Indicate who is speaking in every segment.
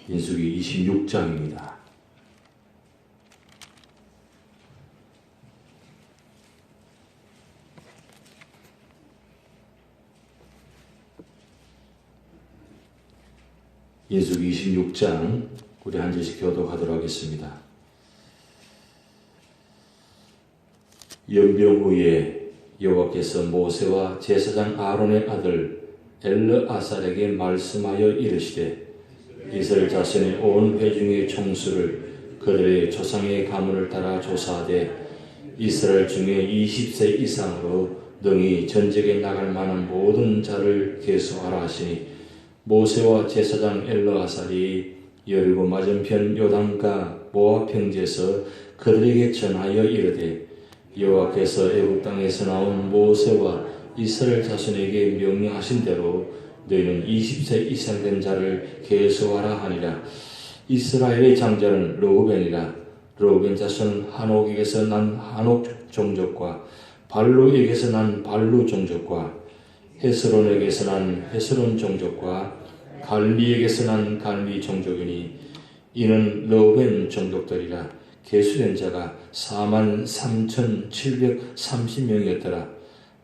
Speaker 1: 민수기 26장입니다. 민수기 26장 우리 한 절씩 교독하도록 하겠습니다. 연병 후에 여호와께서 모세와 제사장 아론의 아들 엘르아살에게 말씀하여 이르시되 이스라엘 자손의 온 회중의 총수를 그들의 조상의 가문을 따라 조사하되 이스라엘 중에 20세 이상으로 능히 전쟁에 나갈 만한 모든 자를 계수하라 하시니 모세와 제사장 엘르아살이 여리고 맞은편 요단가 모압 평지에서 그들에게 전하여 이르되 여호와께서 애굽 땅에서 나온 모세와 이스라엘 자손에게 명령하신 대로 너희는 20세 이상 된 자를 계수하라 하니라. 이스라엘의 장자는 르우벤이라. 르우벤 자손은 한옥에게서 난 한옥 종족과 발루에게서 난 발루 종족과 헤스론에게서 난 헤스론 종족과 갈리에게서 난 갈리 종족이니 이는 르우벤 종족들이라. 계수된 자가 43,730명이었더라.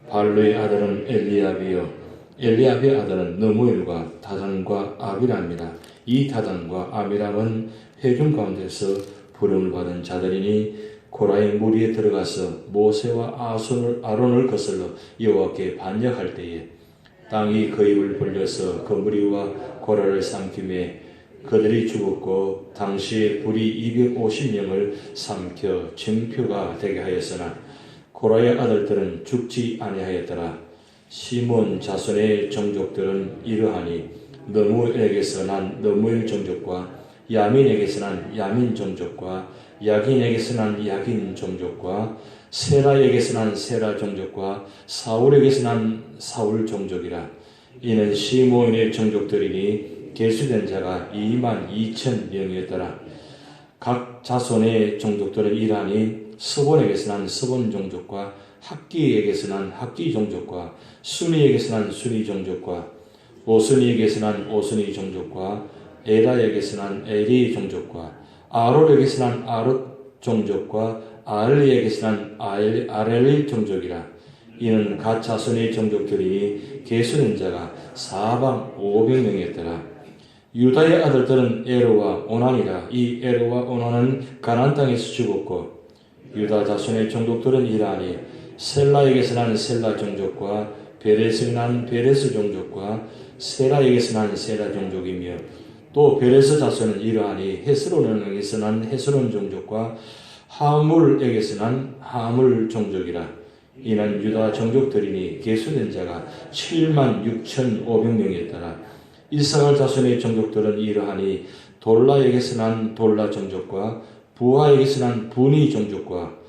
Speaker 1: 발루의 아들은 엘리압이요 엘리압의 아들은 느무엘과 다단과 아비람이라. 이 다단과 아비람은 회중 가운데서 부름을 받은 자들이니 고라의 무리에 들어가서 모세와 아론을 거슬러 여호와께 반역할 때에 땅이 그 입을 벌려서 그 무리와 고라를 삼키매 그들이 죽었고 당시에 불이 250명을 삼켜 증표가 되게 하였으나 고라의 아들들은 죽지 아니하였더라. 시몬 자손의 종족들은 이러하니 느무엘에게서 난 느무엘 종족과 야민에게서 난 야민 종족과 야긴에게서 난 야긴 종족과 세라에게서 난 세라 종족과 사울에게서 난 사울 종족이라. 이는 시몬의 종족들이니 계수된 자가 22,000명이었더라. 각 자손의 종족들은 이러하니 스본에게서 난 스본 종족과 학기에게서 난 학기 종족과 순이에게서 난 순이 종족과 오순이에게서 난 오순이 종족과 에라에게서 난 에리 종족과 아롤에게서 난 아롯 종족과 아엘리에게서 난 아렐리 종족이라. 이는 각 자손의 종족들이 계수된 자가 4,500명이었더라. 유다의 아들들은 에르와 오난이라. 이 에르와 오난은 가나안 땅에서 죽었고 유다 자손의 종족들은 이러하니 셀라에게서 난 셀라 종족과 베레스에 난 베레스 종족과 세라에게서 난 세라 종족이며 또 베레스 자손은 이러하니 헤스론에게서 난 헤스론 종족과 하물에게서 난 하물 종족이라. 이는 유다 종족들이니 계수된 자가 76,500명이었더라. 이스라엘 자손의 종족들은 이러하니 돌라에게서 난 돌라 종족과 부하에게서 난 부니 종족과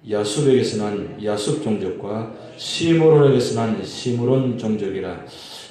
Speaker 1: 야숲에게서 난 야숲 종족과 시므론에게서 난 시므론 종족이라.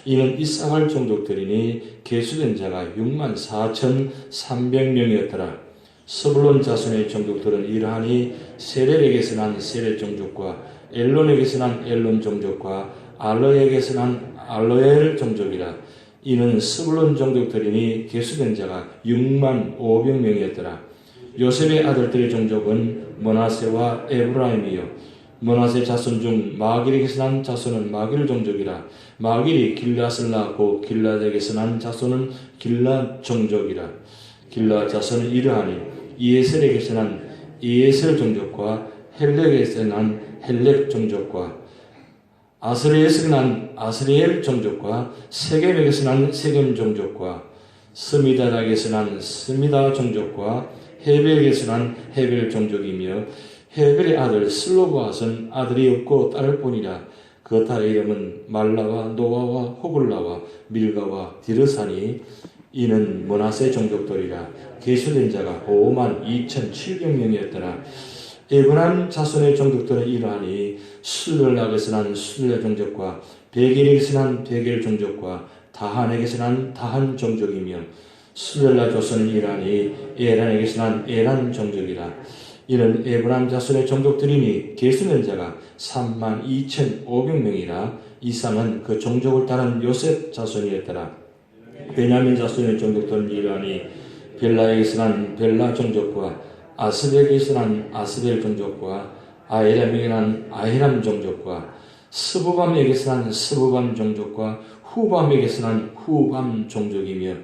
Speaker 1: 이는 이스라엘 종족들이니 계수된 자가 64,300명이었더라. 스불론 자손의 종족들은 이러하니 세렐에게서 난 세렐 종족과 엘론에게서 난 엘론 종족과 알로에게서 난 알로엘 종족이라. 이는 스불론 종족들이니 계수된 자가 65,000명이었더라. 요셉의 아들들의 종족은 므낫세와 에브라임이요 므낫세 자손 중 마길에게서 난 자손은 마길 종족이라. 마길이 길앗을 낳고 길앗에게서 난 자손은 길앗 종족이라. 길앗 자손은 이러하니 이에셀에게서 난 이에셀 종족과 헬렉에서 난 헬렉 종족과 아스리엘에서 난 아스리엘 종족과 세겜에게서 난 세겜 종족과 스미다락에서 난 스미다 종족과 헤벨에게서 난 헤벨 종족이며 헤벨의 아들 슬로바앗은 아들이 없고 딸을 뿐이라. 그 딸의 이름은 말라와 노아와 호글라와 밀가와 디르사니 이는 므낫세 종족들이라. 계수된 자가 52,700명이었더라. 에브라임 자손의 종족들은 이러하니 수렐락에서 난 수렐 종족과 베겔에게서 난 베겔 종족과 다한에게서 난 다한 종족이며 수렐라 조선은 이러하니 에란에게서 난 에란 종족이라. 이는 에브라임 자손의 종족들이니 계수된 자가 32,500명이라. 이상은 그 종족을 따른 요셉 자손이었더라. 베냐민 자손의 종족들은 이러하니 벨라에게서 난 벨라 종족과 아스벨에게서 난 아스벨 종족과 아히람에게 난 아히람 종족과 스부밤에게서 난 스부밤 종족과 후밤에게서 난 후밤 종족이며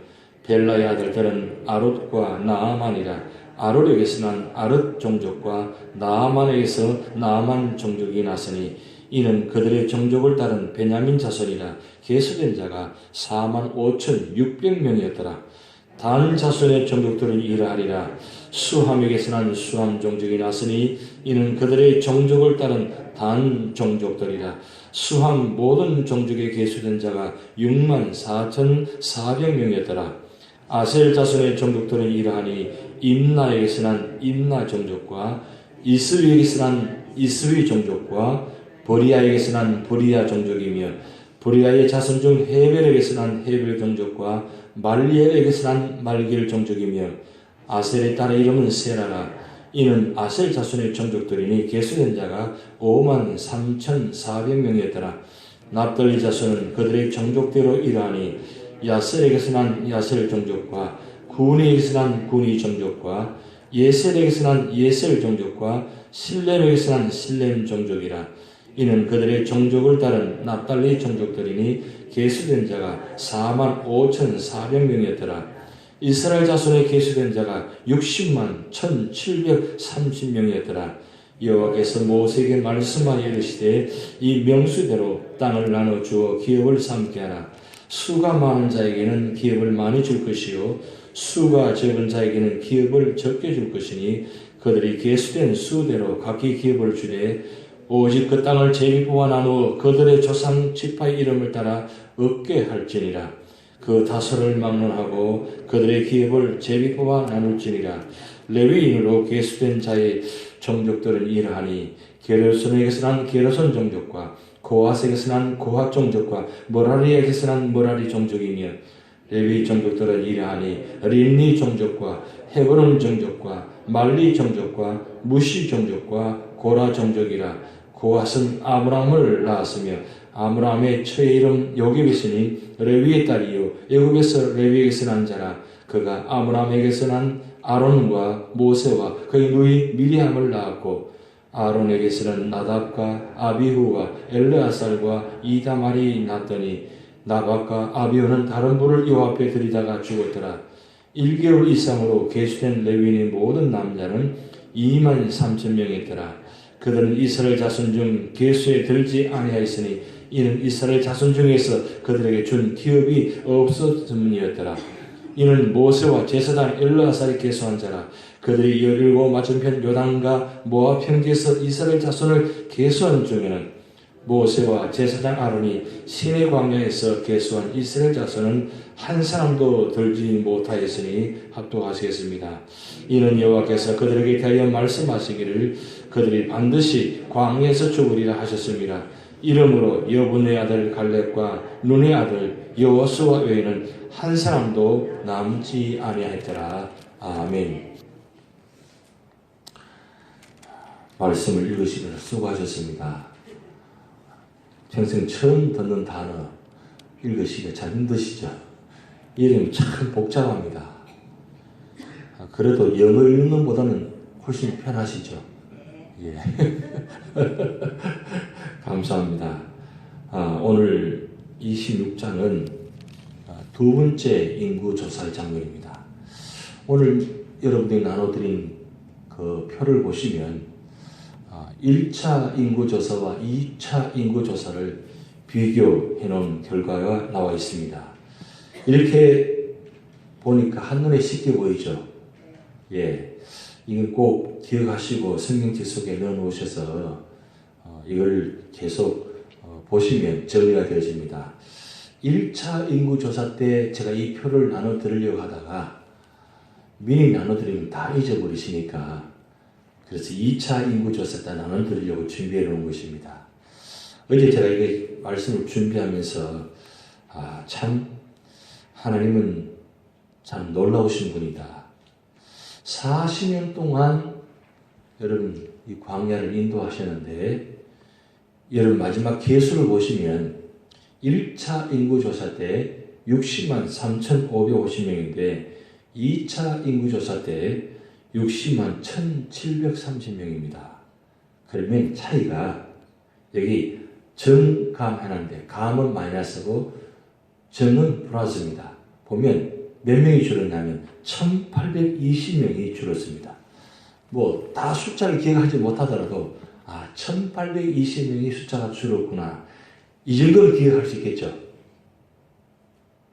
Speaker 1: 벨라의 아들들은 아롯과 나아만이라 아롯에게서 난 아롯 종족과 나아만에게서 나아만 종족이 났으니 이는 그들의 종족을 따른 베냐민 자손이라 계수된 자가 45,600명이었더라. 단 자손의 종족들은 이러하리라. 수함에게서 난 수함 종족이 났으니 이는 그들의 종족을 따른 단 종족들이라. 수함 모든 종족에 계수된 자가 64,400명이었더라. 아셀 자손의 종족들은 이러하니 임나에게서 난 임나 종족과 이스위에게서 난 이스위 종족과 보리아에게서 난 보리아 종족이며 보리아의 자손 중 헤벨에게서 난 헤벨 종족과 말리엘에게서 난 말기엘 종족이며 아셀의 딸의 이름은 세라라. 이는 아셀 자손의 종족들이니 계수된 자가 53,400명이었더라. 납달리 자손은 그들의 종족대로 이러하니 야셀에게서 난 야셀 종족과 구니에게서 난 구니 종족과 예셀에게서 난 예셀 종족과 실렘에게서 난 실렘 종족이라. 이는 그들의 종족을 따른 납달리 종족들이니 계수된 자가 45,400명이었더라. 이스라엘 자손에 계수된 자가 60만 1,730명이었더라. 여호와께서 모세에게 말씀하여 이르시되 이 명수대로 땅을 나눠 주어 기업을 삼게 하라. 수가 많은 자에게는 기업을 많이 줄 것이요 수가 적은 자에게는 기업을 적게 줄 것이니 그들이 계수된 수대로 각기 기업을 주되 오직 그 땅을 제비포와 나누어 그들의 조상 지파의 이름을 따라 얻게 할지니라. 그 다소를 막론하고 그들의 기업을 제비포와 나눌지니라. 레위인으로 계수된 자의 종족들은 이러하니 게르손에게서 난 게르손 종족과 고핫에게서 난 고핫 종족과 모라리에게서 난 모라리 종족이며 레위 종족들은 이러하니 린니 종족과 헤브론 종족과 말리 종족과 무시 종족과 고라 종족이라. 고핫은 아므람을 낳았으며 아므람의 처의 이름 요geb이시니 레위의 딸이요 애굽에서 레위에게서 난 자라. 그가 아므람에게서 난 아론과 모세와 그의 누이 미리암을 낳았고 아론에게서는 나답과 아비후와 엘르아살과 이다말이 낳더니 나답과 아비후는 다른 불을 여호와 앞에 들이다가 죽었더라. 1개월 이상으로 계수된 레위인의 모든 남자는 23,000명이었더라. 그들은 이스라엘 자손 중 계수에 들지 아니하였으니 이는 이스라엘 자손 중에서 그들에게 준 기업이 없었음이었더라. 이는 모세와 제사장 엘르아살이 계수한 자라. 그들이 여리고 맞은편 요단과 모압 평지에서 이스라엘 자손을 계수한 중에는 모세와 제사장 아론이 시내 광야에서 계수한 이스라엘 자손은 한 사람도 들지 못하였으니 합독하시겠습니다. 이는 여호와께서 그들에게 대하여 말씀하시기를 그들이 반드시 광야에서 죽으리라 하셨습니다. 이러므로 여분의 아들 갈렙과 눈의 아들 여호수아 외에는 한 사람도 남지 아니하였더라. 아멘. 말씀을 읽으시느라 수고하셨습니다. 평생 처음 듣는 단어 읽으시기가 참 힘드시죠? 이름이 참 복잡합니다. 그래도 영어 읽는 것보다는 훨씬 편하시죠? 예. 감사합니다. 오늘 26장은 두 번째 인구조사의 장면입니다. 오늘 여러분들이 나눠드린 그 표를 보시면 1차 인구조사와 2차 인구조사를 비교해 놓은 결과가 나와 있습니다. 이렇게 보니까 한눈에 쉽게 보이죠? 예. 이걸 꼭 기억하시고 성경책 속에 넣어 놓으셔서 이걸 계속 보시면 정리가 되어집니다. 1차 인구조사 때 제가 이 표를 나눠 드리려고 하다가 미리 나눠 드리면 다 잊어버리시니까 그래서 2차 인구조사 때 나눠 드리려고 준비해 놓은 것입니다. 어제 제가 이게 말씀을 준비하면서 참 하나님은 참 놀라우신 분이다. 40년 동안 여러분 이 광야를 인도하셨는데 여러분 마지막 계수를 보시면 1차 인구조사 때 60만 3,550명인데 2차 인구조사 때 60만 1,730명입니다. 그러면 차이가 여기 정감해놨는데 감은 마이너스고 정은 플러스입니다. 보면 몇 명이 줄었냐면 1,820명이 줄었습니다. 뭐 다 숫자를 기억하지 못하더라도 1,820명이 숫자가 줄었구나. 이 정도를 기억할 수 있겠죠.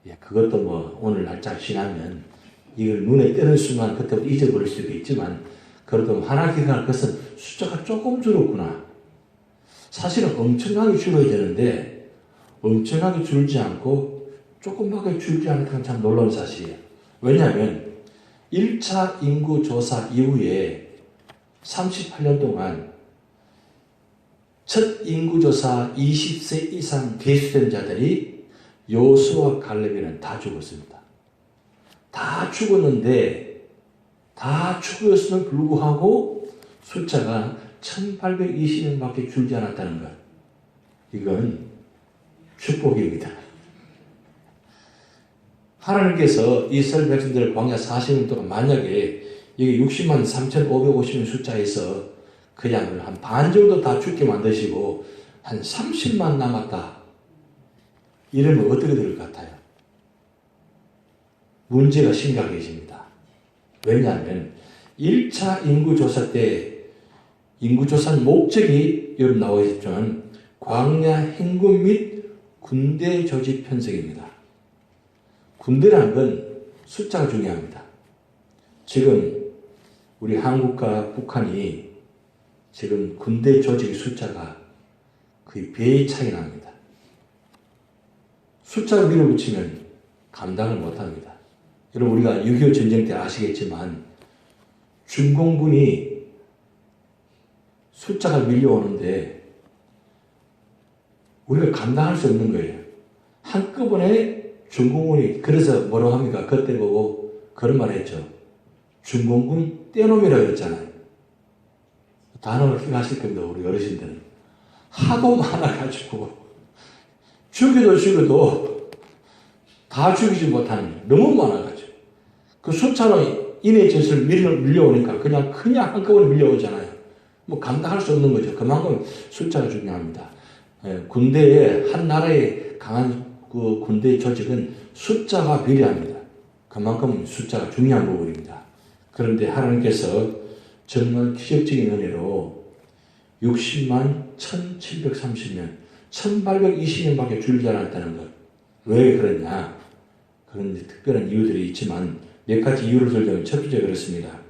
Speaker 1: 예, 그것도 뭐 오늘 날짜 지나면 이걸 눈에 띄는 순간 그때부터 잊어버릴 수도 있지만 그래도 하나 기억할 것은 숫자가 조금 줄었구나. 사실은 엄청나게 줄어야 되는데 엄청나게 줄지 않고 조금밖에 줄지 않은 건 참 놀라운 사실이에요. 왜냐하면 1차 인구조사 이후에 38년 동안 첫 인구조사 20세 이상 계수된 자들이 요수와 갈렙에는 다 죽었습니다. 다 죽었는데 다 죽었음에도 불구하고 숫자가 1,820명밖에 줄지 않았다는 것. 이건 축복입니다. 하나님께서 이스라엘 백성들을 광야 40년 동안 만약에 이게 60만 3,550명 숫자에서 그냥 한 반 정도 다 죽게 만드시고 한 30만 남았다. 이러면 어떻게 될 것 같아요? 문제가 심각해집니다. 왜냐하면 1차 인구조사 때 인구조사 목적이 여러분 나와 있지만 광야 행군 및 군대 조직 편성입니다. 군대라는 건 숫자가 중요합니다. 지금 우리 한국과 북한이 지금 군대 조직 숫자가 거의 배의 차이 납니다. 숫자를 밀어붙이면 감당을 못합니다. 여러분 우리가 6.25 전쟁 때 아시겠지만 중공군이 숫자가 밀려오는데 우리가 감당할 수 없는 거예요. 한꺼번에 중공군이 그래서 뭐라고 합니까? 그때 보고 그런 말 했죠. 중공군 떼놈이라고 그랬잖아요. 단어를 기억하실 겁니다. 우리 어르신들은. 하도 많아가지고 죽여도 다 죽이지 못하는 너무 많아가지고 그 숫자로 인의 젖을 밀려오니까 그냥 한꺼번에 밀려오잖아요. 뭐 감당할 수 없는 거죠. 그만큼 숫자가 중요합니다. 군대에 한 나라의 강한 그 군대 조직은 숫자가 비례합니다. 그만큼 숫자가 중요한 부분입니다. 그런데 하나님께서 정말 기적적인 은혜로 60만 1,730명, 1,820명밖에 줄지 않았다는 것. 왜 그러냐? 그런 특별한 이유들이 있지만 몇 가지 이유를 들자면 첫 번째 그렇습니다.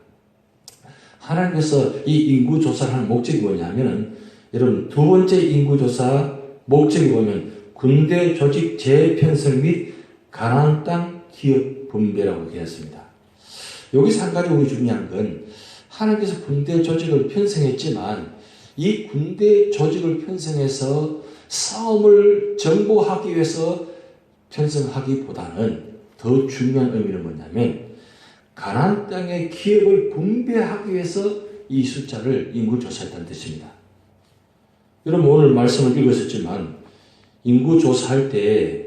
Speaker 1: 하나님께서 이 인구조사를 하는 목적이 뭐냐면은 여러분 두 번째 인구조사 목적이 보면 군대 조직 재편성 및 가나안 땅 기업 분배라고 되었습니다. 여기서 한 가지 우리 중요한 건 하나님께서 군대 조직을 편성했지만 이 군대 조직을 편성해서 싸움을 정보하기 위해서 편성하기보다는 더 중요한 의미는 뭐냐면 가나안 땅의 기업을 분배하기 위해서 이 숫자를 인구조사했다는 뜻입니다. 여러분 오늘 말씀을 읽었었지만 인구조사할 때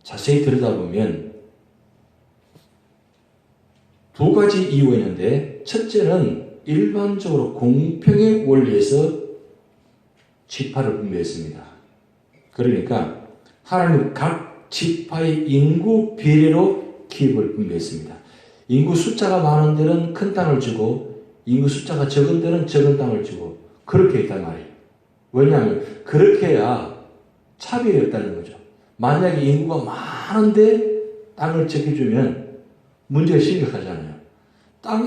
Speaker 1: 자세히 들여다보면 두 가지 이유가 있는데 첫째는 일반적으로 공평의 원리에서 지파를 분배했습니다. 그러니까 하나님은 각 지파의 인구 비례로 기업을 분배했습니다. 인구 숫자가 많은 데는 큰 땅을 주고 인구 숫자가 적은 데는 적은 땅을 주고 그렇게 했단 말이에요. 왜냐하면 그렇게 해야 차별이 없다는 거죠. 만약에 인구가 많은데 땅을 적게 주면 문제가 심각하잖아요.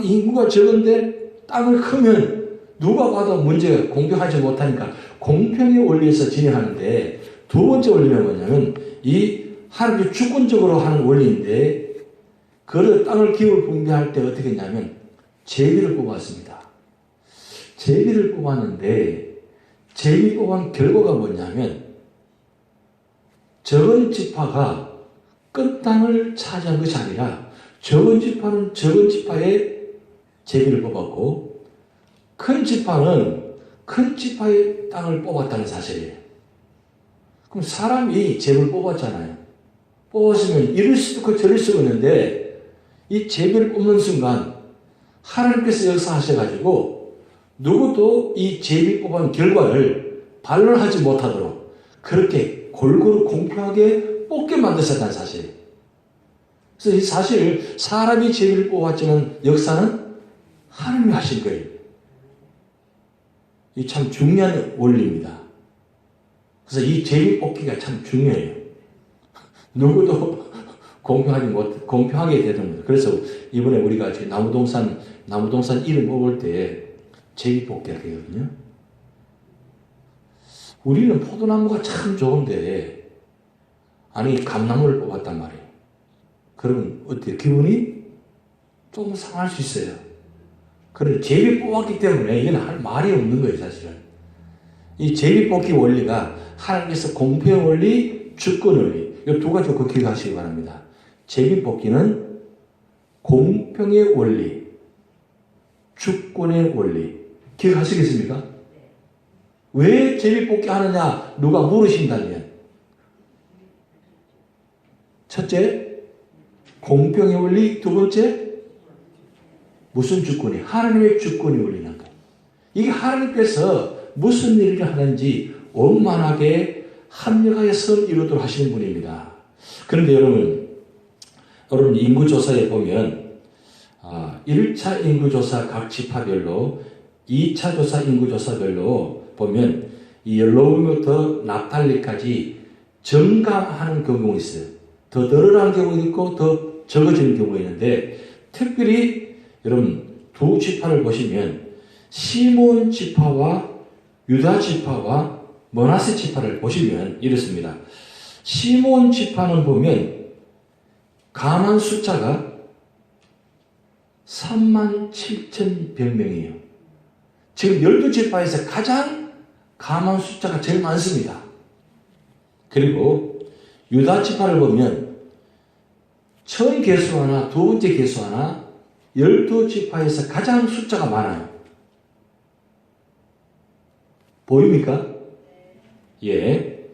Speaker 1: 인구가 적은데 땅을 크면 누가 봐도 문제가 공평하지 못하니까 공평의 원리에서 진행하는데 두 번째 원리는 뭐냐면 이 하나님이 주권적으로 하는 원리인데 그 땅을 기업을 분배할 때 어떻게 했냐면 제비를 뽑았습니다. 제비를 뽑았는데 제비 뽑은 결과가 뭐냐면 적은 지파가 큰 땅을 차지한 것이 아니라 적은 지파는 적은 지파의 제비를 뽑았고 큰 지파는 큰 지파의 땅을 뽑았다는 사실이에요. 그럼 사람이 제비를 뽑았잖아요. 뽑았으면 이럴 수도 있고 저럴 수도 있는데 이 제비를 뽑는 순간 하나님께서 역사하셔가지고 누구도 이 제비 뽑은 결과를 반론하지 못하도록 그렇게 골고루 공평하게 뽑게 만드셨다는 사실. 그래서 이 사실 사람이 제비를 뽑았지만 역사는 하나님이 하신 거예요. 이 참 중요한 원리입니다. 그래서 이 제비 뽑기가 참 중요해요. 누구도 공평하게 되는 거예요. 그래서 이번에 우리가 나무동산 이름 뽑을 때 제비 뽑기를 하거든요. 우리는 포도나무가 참 좋은데, 아니, 감나무를 뽑았단 말이에요. 그러면 어때요? 기분이 조금 상할 수 있어요. 그런데 제비 뽑았기 때문에 이건 할 말이 없는 거예요, 사실은. 이 제비 뽑기 원리가 하나님께서 공평 원리, 주권 원리, 이 두 가지 꼭 기억하시기 바랍니다. 제비 뽑기는 공평의 원리, 주권의 원리. 기억하시겠습니까? 왜 제비 뽑기 하느냐? 누가 물으신다면, 첫째, 공평의 원리. 두 번째, 무슨 주권이? 하나님의 주권이 원리는 거예요. 이게 하나님께서 무슨 일을 하는지 원만하게 합력하여서 이루도록 하시는 분입니다. 그런데 여러분 인구조사에 보면 1차 인구조사 각 지파별로, 2차 조사 인구조사별로 보면 이 옐로우부터 납달리까지 증가하는 경우가 있어요. 더 늘어나는 경우가 있고 더 적어지는 경우가 있는데, 특별히 여러분 두 지파를 보시면 시몬 지파와 유다 지파와 므낫세 지파를 보시면 이렇습니다. 시몬 지파는 보면 가만 숫자가 37,100명이에요. 지금 12지파에서 가장 가만 숫자가 제일 많습니다. 그리고 유다 지파를 보면 처음 개수 하나, 두 번째 개수 하나, 12지파에서 가장 숫자가 많아요. 보입니까? 예.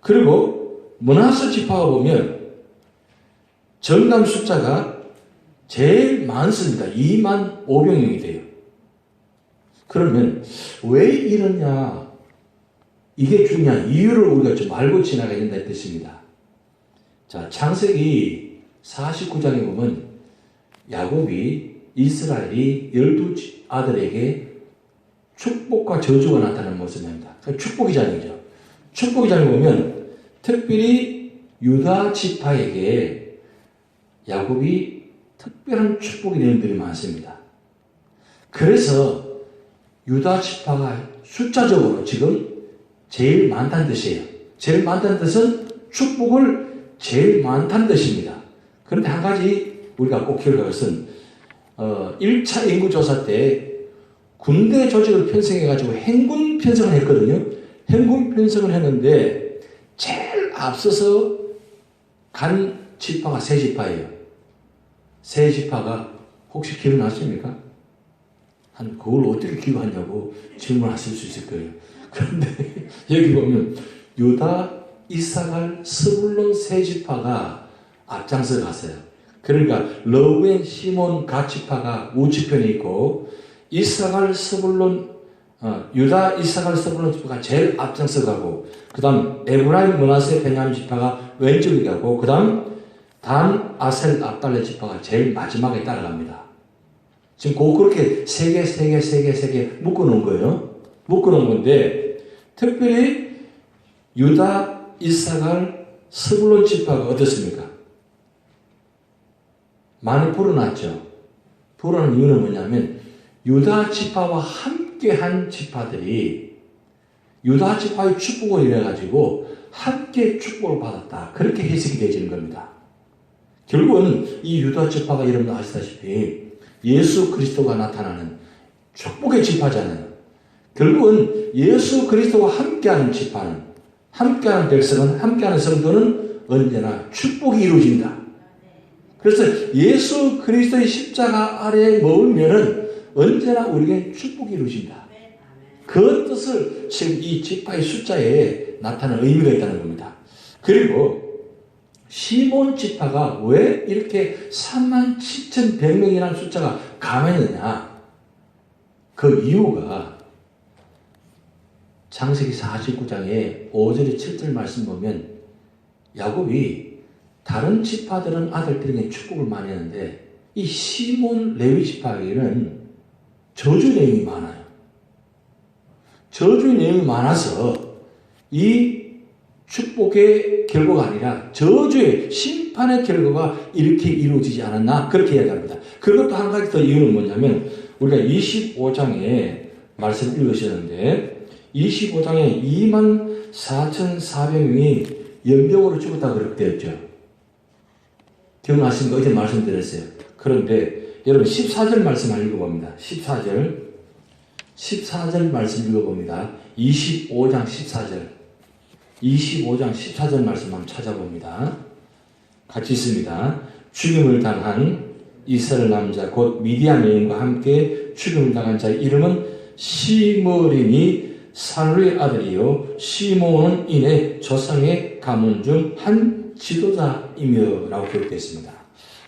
Speaker 1: 그리고 므낫세 지파가 보면 정감 숫자가 제일 많습니다. 25,000명이 돼요. 그러면 왜 이러냐? 이게 중요한 이유를 우리가 좀 알고 지나가야 된다는 뜻입니다. 자, 창세기 49장에 보면 야곱이 이스라엘이 12아들에게 축복과 저주가 나타나는 모습입니다. 축복이잖아요. 축복이장에 보면 특별히 유다 지파에게 야곱이 특별한 축복이 되는 들이 많습니다. 그래서 유다 지파가 숫자적으로 지금 제일 많다는 뜻이에요. 제일 많다는 뜻은 축복을 제일 많다는 뜻입니다. 그런데 한 가지 우리가 꼭 기억할 것은 1차 인구조사 때 군대 조직을 편성해가지고 행군 편성을 했거든요. 행군 편성을 했는데 제일 앞서서 간 지파가 세 지파예요. 세 지파가 혹시 기억나십니까? 그걸 어떻게 기억하냐고 질문하실 수 있을 거예요. 그런데 여기 보면 유다, 이사갈, 스불론 세 지파가 앞장서 갔어요. 그러니까 러브엔, 시몬, 갓 지파가 우측편에 있고 이사갈, 스불론, 유다, 이사갈, 스불론 지파가 제일 앞장서 가고, 그 다음 에브라임, 므낫세, 베냐민 지파가 왼쪽에 가고, 그 다음 단, 아셀, 납달레 지파가 제일 마지막에 따라갑니다. 지금 그렇게 세 개 묶어놓은 거예요. 묶어놓은 건데, 특별히 유다, 이사갈, 스불론 지파가 어떻습니까? 많이 불어났죠. 불어난 이유는 뭐냐면 유다 지파와 함께한 지파들이 유다 지파의 축복을 이뤄가지고 함께 축복을 받았다. 그렇게 해석이 되어지는 겁니다. 결국은 이 유다 지파가 여러분 아시다시피 예수 그리스도가 나타나는 축복의 지파잖아요. 결국은 예수 그리스도와 함께하는 지파는, 함께하는 백성은, 함께하는 성도는 언제나 축복이 이루어진다. 그래서 예수 그리스도의 십자가 아래에 머물면은 언제나 우리에게 축복이 이루어진다. 그 뜻을 지금 이 지파의 숫자에 나타나는 의미가 있다는 겁니다. 그리고 시몬 지파가 왜 이렇게 37,100명이라는 숫자가 감했느냐? 그 이유가 창세기 49장에 5절에 7절 말씀 보면 야곱이 다른 지파들은 아들들에게 축복을 많이 했는데 이 시몬 레위 지파에게는 저주 내용이 많아요. 저주 내용이 많아서 이 축복의 결과가 아니라 저주의 심판의 결과가 이렇게 이루어지지 않았나 그렇게 이야기합니다. 그것도 한 가지 더 이유는 뭐냐면 우리가 25장에 말씀 읽으셨는데 25장에 24,400명이 연병으로 죽었다고 그렇게 되었죠. 기억나십니까? 어제 말씀드렸어요. 그런데 여러분 14절 말씀 한번 읽어봅니다. 14절 말씀 읽어봅니다. 25장 14절 25장 14절 말씀 한번 찾아봅니다. 같이 있습니다. 죽임을 당한 이스라엘 남자 곧 미디안 여인과 함께 죽임을 당한 자의 이름은 시므림이 살루의 아들이요 시몬은 이내 조상의 가문 중 한 지도자이며 라고 기록되어 있습니다.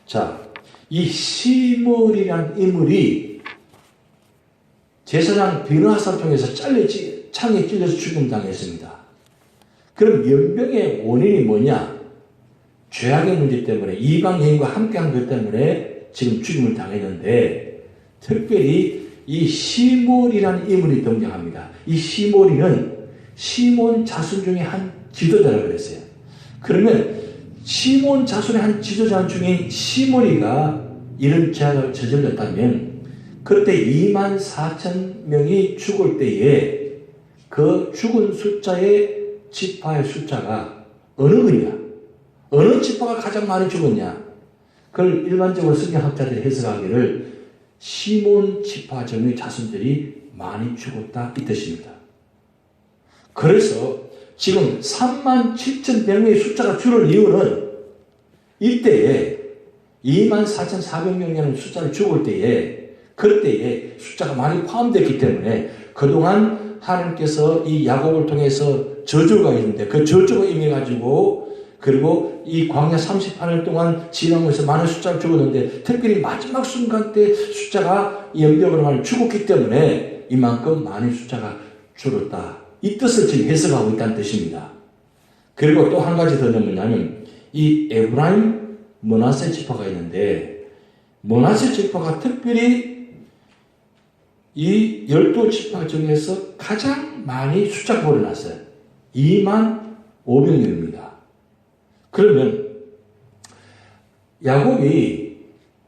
Speaker 1: 자, 이 시므리라는 인물이 제사장 비느하사를 통해서 창에 찔려서 죽임당했습니다. 그럼 연병의 원인이 뭐냐? 죄악의 문제 때문에 이방 여인과 함께한 것 때문에 지금 죽임을 당했는데 특별히 이 시몬이라는 인물이 등장합니다. 이 시몬이는 시몬 자손 중에 한 지도자라고 그랬어요. 그러면 시몬 자손의 한 지도자 중에 시몬이가 이런 죄악을 저질렀다면 그때 24,000명이 죽을 때에 그 죽은 숫자의 지파의 숫자가 어느 거냐? 어느 지파가 가장 많이 죽었냐? 그걸 일반적으로 성경학자들이 해석하기를 시몬 지파 정의 자손들이 많이 죽었다 이 뜻입니다. 그래서 지금 37,100명의 숫자가 줄은 이유는 이때에 24,400명이라는 숫자를 죽을 때에 그때에 숫자가 많이 포함됐기 때문에 그동안 하나님께서 이 야곱을 통해서 저주가 있는데 그 저주가 임해가지고 그리고 이 광야 38년 동안 지나면서 많은 숫자를 죽었는데 특별히 마지막 순간 때 숫자가 연병으로 많이 죽었기 때문에 이만큼 많은 숫자가 줄었다. 이 뜻을 지금 해석하고 있다는 뜻입니다. 그리고 또 한 가지 더 뭐냐면 이 에브라임 므낫세 지파가 있는데 므낫세 지파가 특별히 이 12지파 중에서 가장 많이 숫자가 올라났어요. 25,000명입니다. 그러면 야곱이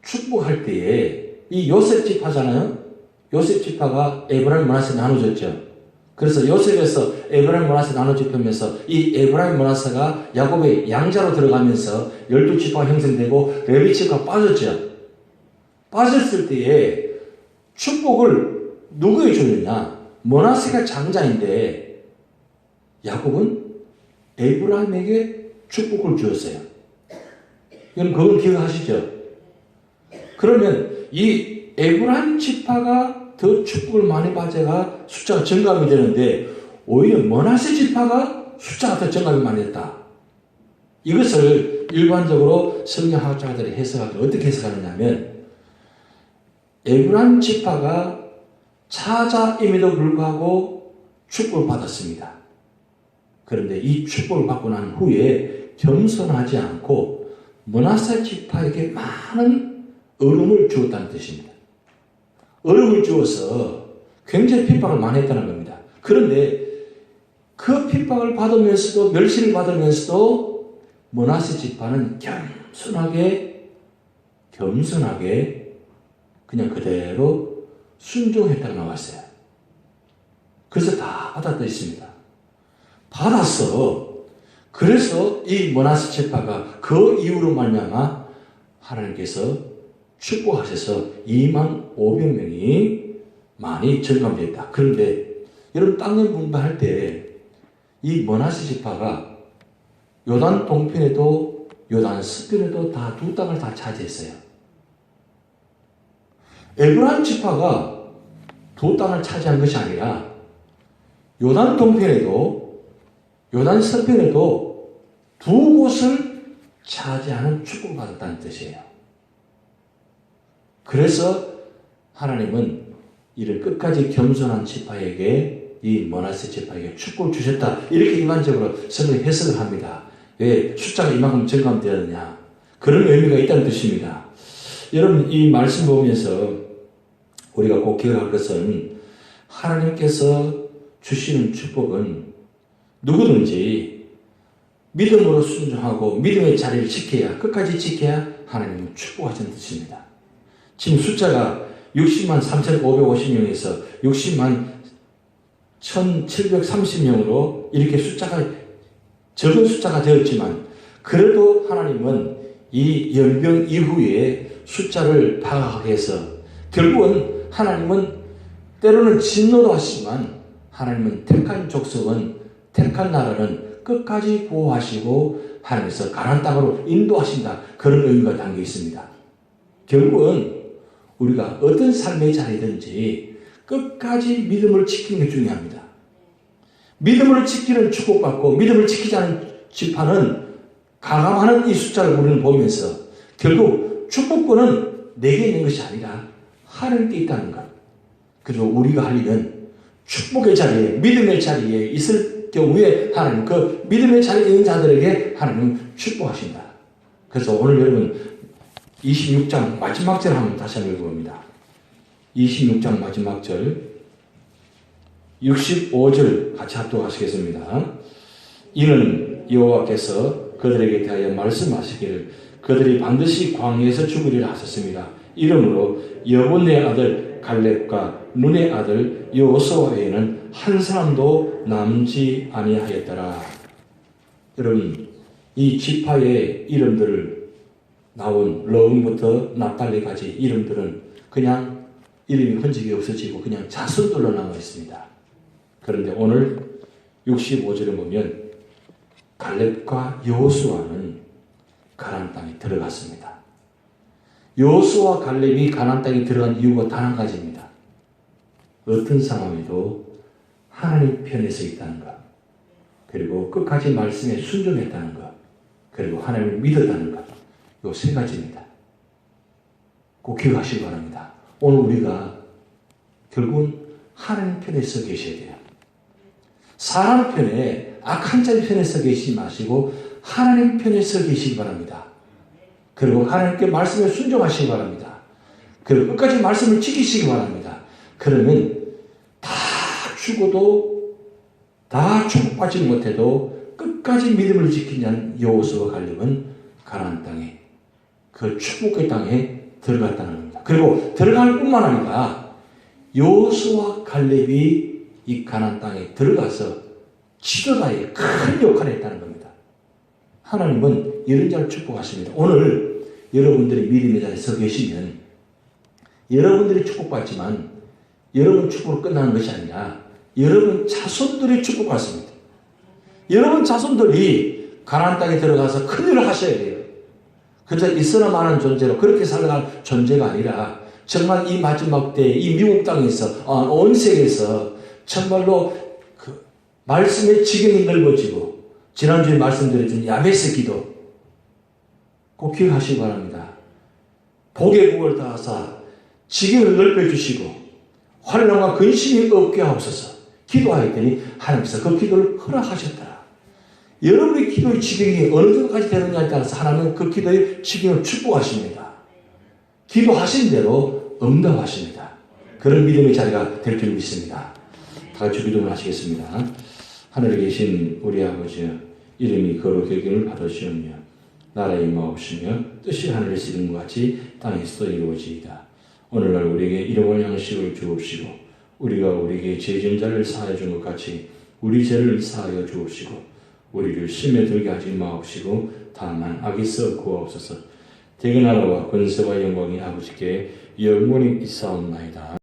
Speaker 1: 축복할 때에 이 요셉 지파잖아요. 요셉 지파가 에브라임 므낫세 나눠졌죠. 그래서 요셉에서 에브라임 므낫세 나눠집히면서 이 에브라임 므낫세가 야곱의 양자로 들어가면서 12지파가 형성되고 레위 지파가 빠졌죠. 빠졌을 때에 축복을 누구에게 줬느냐? 므낫세가 장자인데 야곱은 에브라임에게 축복을 주었어요. 그건 기억하시죠? 그러면 이 에브라임 지파가 더 축복을 많이 받아가 숫자가 증감이 되는데 오히려 므낫세 지파가 숫자가 더 증감이 많이 됐다. 이것을 일반적으로 성경학자들이 해석하기 어떻게 해석하느냐면 에브라임 지파가 차자임에도 불구하고 축복을 받았습니다. 그런데 이 축복을 받고 난 후에 겸손하지 않고 므낫세 지파에게 많은 어려움을 주었다는 뜻입니다. 어려움을 주어서 굉장히 핍박을 많이 했다는 겁니다. 그런데 그 핍박을 받으면서도 멸시를 받으면서도 므낫세 지파는 겸손하게 그냥 그대로 순종했다고 나왔어요. 그래서 다 받았다 있습니다. 받았어. 그래서 이 므낫세 지파가 그 이후로 말미암아 하나님께서 축복하셔서 25,000명이 많이 증감되었다. 그런데 여러분 땅을 분배할 때 이 므낫세 지파가 요단 동편에도 요단 서편에도 다 두 땅을 다 차지했어요. 에브라임 지파가 두 땅을 차지한 것이 아니라 요단 동편에도 요단 서편에도 두 곳을 차지하는 축복을 받았다는 뜻이에요. 그래서 하나님은 이를 끝까지 겸손한 지파에게, 이 므낫세 지파에게 축복을 주셨다. 이렇게 일반적으로 성경이 해석을 합니다. 왜 숫자가 이만큼 증감되었느냐. 그런 의미가 있다는 뜻입니다. 여러분, 이 말씀 보면서 우리가 꼭 기억할 것은 하나님께서 주시는 축복은 누구든지 믿음으로 순종하고 믿음의 자리를 지켜야, 끝까지 지켜야 하나님은 축복하시는 뜻입니다. 지금 숫자가 60만 3,550명에서 60만 1,730명으로 이렇게 숫자가 적은 숫자가 되었지만, 그래도 하나님은 이 연병 이후에 숫자를 파악하게 해서 결국은 하나님은 때로는 진노도 하시지만 하나님은 택한 족속은, 택한 나라는 끝까지 보호하시고 하나님께서 가나안 땅으로 인도하신다. 그런 의미가 담겨 있습니다. 결국은 우리가 어떤 삶의 자리든지 끝까지 믿음을 지키는 게 중요합니다. 믿음을 지키는 축복받고 믿음을 지키지 않은 지파는 가감하는 이 숫자를 우리는 보면서 결국 축복권은 내게 있는 것이 아니라 하나님께 있다는 것. 그리고 우리가 할 일은 축복의 자리에, 믿음의 자리에 있을 경우에 하나님, 그 믿음의 자리에 있는 자들에게 하나님은 축복하신다. 그래서 오늘 여러분 26장 마지막 절 한번 다시 한번 읽어봅니다. 26장 마지막 절 65절 같이 합독하시겠습니다. 이는 여호와께서 그들에게 대하여 말씀하시기를 그들이 반드시 광야에서 죽으리라 하셨습니다. 이러므로 여분의 아들 갈렙과 눈의 아들 여호수아 외에는 한 사람도 남지 아니하였더라. 여러분, 이 지파의 이름들을 나온 러움부터 납달리까지 이름들은 그냥 이름이 흔적이 없어지고 그냥 자손들로 남아 있습니다. 그런데 오늘 65절에 보면 갈렙과 여호수아는 가나안 땅에 들어갔습니다. 여호수아 갈렙이 가나안 땅에 들어간 이유가 단 한 가지입니다. 어떤 상황에도 하나님 편에 서 있다는 것, 그리고 끝까지 말씀에 순종했다는 것, 그리고 하나님을 믿었다는 것, 이 세 가지입니다. 꼭 기억하시기 바랍니다. 오늘 우리가 결국은 하나님 편에 서 계셔야 돼요. 사람 편에, 악한 자의 편에 서 계시지 마시고 하나님 편에 서 계시기 바랍니다. 그리고 하나님께 말씀에 순종하시기 바랍니다. 그리고 끝까지 말씀을 지키시기 바랍니다. 그러면 다 죽어도, 다 축복받지 못해도 끝까지 믿음을 지키는 여호수아와 갈렙은 가나안 땅에, 그 축복의 땅에 들어갔다는 겁니다. 그리고 들어갈 뿐만 아니라 여호수아와 갈렙이 이 가나안 땅에 들어가서 지도자의 큰 역할을 했다는 겁니다. 하나님은 이런 자를 축복하십니다. 오늘 여러분들이 믿음의 자리에 서 계시면 여러분들이 축복받지만 여러분 축복으로 끝나는 것이 아니라 여러분 자손들이 축복받습니다. 여러분 자손들이 가나안 땅에 들어가서 큰 일을 하셔야 돼요. 그저 있으나 마는 존재로 그렇게 살아갈 존재가 아니라 정말 이 마지막 때 이 미국 땅에서, 온 세계에서 정말로 그 말씀의 지경이 넓어지고, 지난주에 말씀드렸던 야베스 기도 꼭 기억하시기 바랍니다. 복의 복을 다하사 지경을 넓혀주시고 환난과 근심이 없게 하옵소서 기도하였더니 하나님께서 그 기도를 허락하셨더라. 여러분의 기도의 지경이 어느 정도까지 되느냐에 따라서 하나님은 그 기도의 지경을 축복하십니다. 기도하신 대로 응답하십니다. 그런 믿음의 자리가 될 줄 믿습니다. 다 같이 기도를 하시겠습니다. 하늘에 계신 우리 아버지여, 이름이 거룩히 여김을 받으시오며 나라의 임하옵시며 뜻이 하늘에서 이룬 것 같이 땅에서도 이루어지이다. 오늘날 우리에게 일용할 양식을 주옵시고 우리가 우리에게 죄진 자를 사하여 준 것 같이 우리 죄를 사하여 주옵시고 우리를 시험에 들게 하지 마옵시고 다만 악에서 구하옵소서. 대개 나라와 권세와 영광이 아버지께 영원히 있사옵나이다.